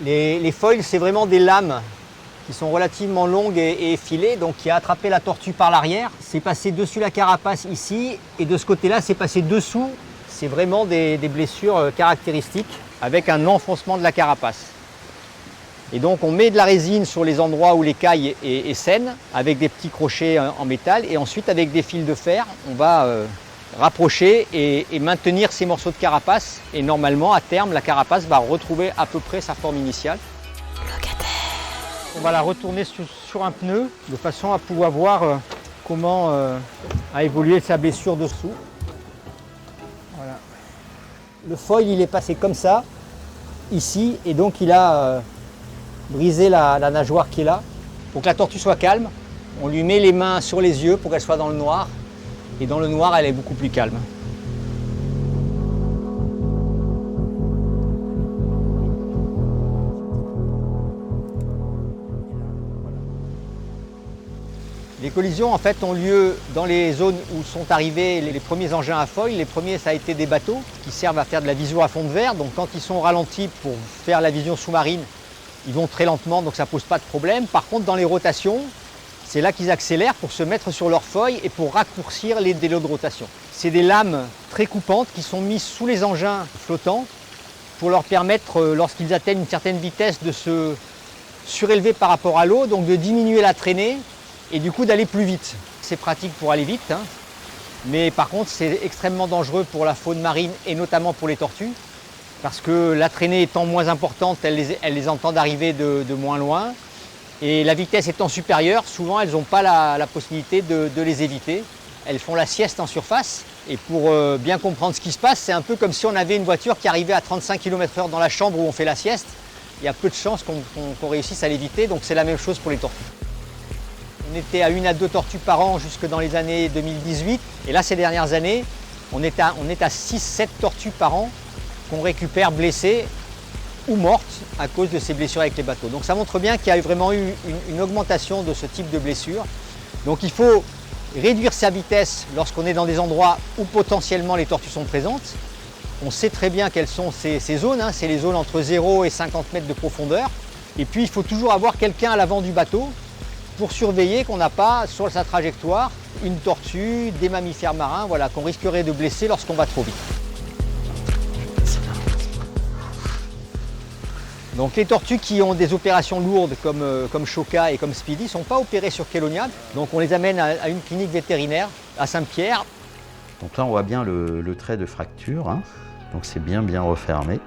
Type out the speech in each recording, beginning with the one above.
Les foils, c'est vraiment des lames qui sont relativement longues et effilées, donc qui a attrapé la tortue par l'arrière. C'est passé dessus la carapace ici, et de ce côté-là, c'est passé dessous. C'est vraiment des blessures caractéristiques avec un enfoncement de la carapace. Et donc on met de la résine sur les endroits où l'écaille est saine, avec des petits crochets en métal, et ensuite avec des fils de fer, on va rapprocher et maintenir ces morceaux de carapace. Et normalement, à terme, la carapace va retrouver à peu près sa forme initiale. On va la retourner sur un pneu de façon à pouvoir voir comment a évolué sa blessure dessous. Voilà. Le foil, il est passé comme ça, ici, et donc il a brisé la nageoire qui est là. Pour que la tortue soit calme, on lui met les mains sur les yeux pour qu'elle soit dans le noir. Et dans le noir, elle est beaucoup plus calme. Les collisions en fait ont lieu dans les zones où sont arrivés les premiers engins à foil. Les premiers, ça a été des bateaux qui servent à faire de la vision à fond de verre. Donc quand ils sont ralentis pour faire la vision sous-marine, ils vont très lentement, donc ça ne pose pas de problème. Par contre, dans les rotations, c'est là qu'ils accélèrent pour se mettre sur leur foil et pour raccourcir les délais de rotation. C'est des lames très coupantes qui sont mises sous les engins flottants pour leur permettre, lorsqu'ils atteignent une certaine vitesse, de se surélever par rapport à l'eau, donc de diminuer la traînée et du coup d'aller plus vite. C'est pratique pour aller vite, hein, mais par contre c'est extrêmement dangereux pour la faune marine et notamment pour les tortues, parce que la traînée étant moins importante, elles les entendent arriver de moins loin. Et la vitesse étant supérieure, souvent elles n'ont pas la possibilité de les éviter. Elles font la sieste en surface. Et pour bien comprendre ce qui se passe, c'est un peu comme si on avait une voiture qui arrivait à 35 km/h dans la chambre où on fait la sieste. Il y a peu de chances qu'on réussisse à l'éviter, donc c'est la même chose pour les tortues. On était à 1 à 2 tortues par an jusque dans les années 2018. Et là, ces dernières années, on est à 6-7 tortues par an qu'on récupère blessées ou mortes à cause de ces blessures avec les bateaux. Donc ça montre bien qu'il y a vraiment eu une augmentation de ce type de blessures. Donc il faut réduire sa vitesse lorsqu'on est dans des endroits où potentiellement les tortues sont présentes. On sait très bien quelles sont ces zones, hein. C'est les zones entre 0 et 50 mètres de profondeur. Et puis il faut toujours avoir quelqu'un à l'avant du bateau pour surveiller qu'on n'a pas sur sa trajectoire une tortue, des mammifères marins, voilà, qu'on risquerait de blesser lorsqu'on va trop vite. Donc les tortues qui ont des opérations lourdes comme Choca et comme Speedy ne sont pas opérées sur Kélonia. Donc on les amène à une clinique vétérinaire à Saint-Pierre. Donc là on voit bien le trait de fracture, hein. Donc c'est bien refermé.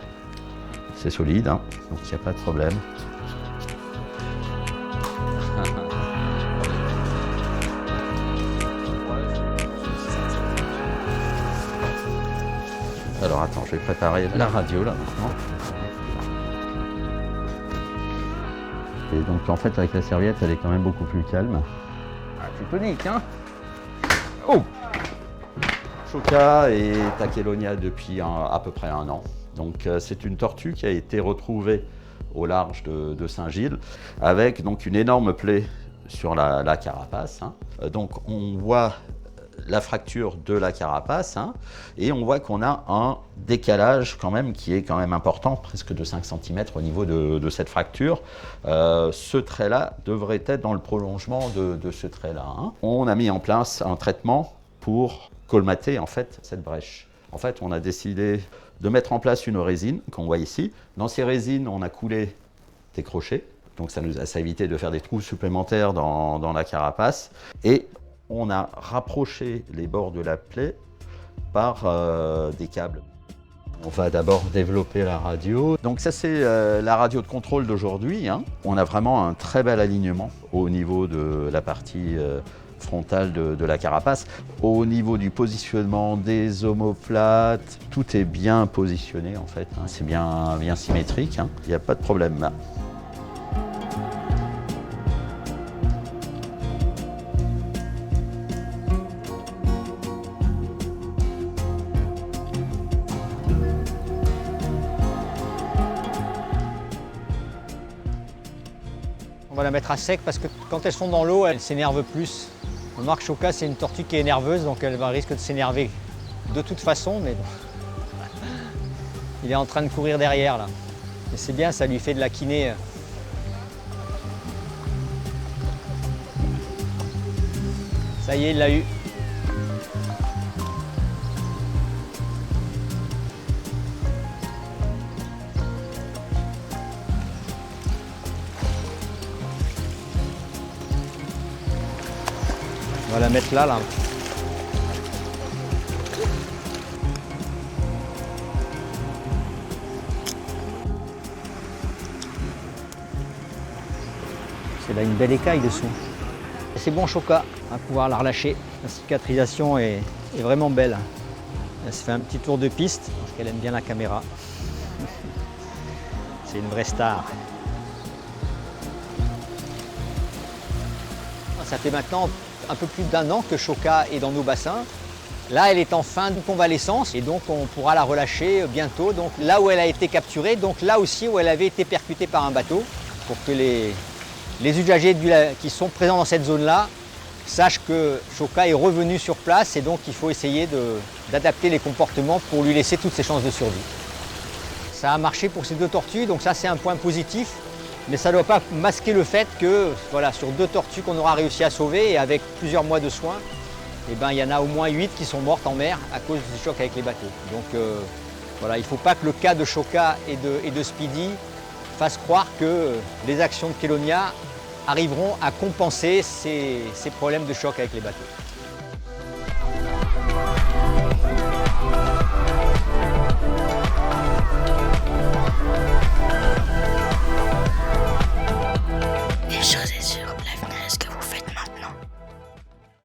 C'est solide, hein. Donc il n'y a pas de problème. Alors attends, je vais préparer la radio là maintenant. Et donc en fait avec la serviette elle est quand même beaucoup plus calme. Ah, c'est tonique, hein. Oh, Choca est à Kélonia depuis à peu près 1 an. Donc c'est une tortue qui a été retrouvée au large de Saint-Gilles avec donc une énorme plaie sur la carapace, hein. Donc on voit la fracture de la carapace, hein, et on voit qu'on a un décalage quand même qui est quand même important, presque de 5 cm au niveau de cette fracture. Ce trait-là devrait être dans le prolongement de ce trait-là, hein. On a mis en place un traitement pour colmater en fait cette brèche. En fait, on a décidé de mettre en place une résine qu'on voit ici. Dans ces résines, on a coulé des crochets, donc ça a évité de faire des trous supplémentaires dans la carapace. Et on a rapproché les bords de la plaie par des câbles. On va d'abord développer la radio. Donc ça c'est la radio de contrôle d'aujourd'hui, hein. On a vraiment un très bel alignement au niveau de la partie frontale de la carapace. Au niveau du positionnement des omoplates, tout est bien positionné en fait, hein. C'est bien symétrique, hein. Il n'y a pas de problème là. On va la mettre à sec parce que quand elles sont dans l'eau, elles s'énervent plus. On remarque Choca, c'est une tortue qui est nerveuse, donc elle risque de s'énerver de toute façon, mais bon. Il est en train de courir derrière là. Et c'est bien, ça lui fait de la kiné. Ça y est, il l'a eu. On va la mettre là. C'est là une belle écaille dessous. C'est bon Choca, on va pouvoir la relâcher. La cicatrisation est vraiment belle. Elle se fait un petit tour de piste parce qu'elle aime bien la caméra. C'est une vraie star. Ça fait maintenant un peu plus d'1 an que Choca est dans nos bassins. Là, elle est en fin de convalescence et donc on pourra la relâcher bientôt. Donc là où elle a été capturée, donc là aussi où elle avait été percutée par un bateau, pour que les usagers qui sont présents dans cette zone-là sachent que Choca est revenu sur place et donc il faut essayer d'adapter les comportements pour lui laisser toutes ses chances de survie. Ça a marché pour ces 2 tortues, donc ça c'est un point positif. Mais ça ne doit pas masquer le fait que voilà, sur 2 tortues qu'on aura réussi à sauver et avec plusieurs mois de soins, eh ben, il y en a au moins 8 qui sont mortes en mer à cause du choc avec les bateaux. Donc voilà, il ne faut pas que le cas de Choca et de Speedy fasse croire que les actions de Kelonia arriveront à compenser ces problèmes de choc avec les bateaux.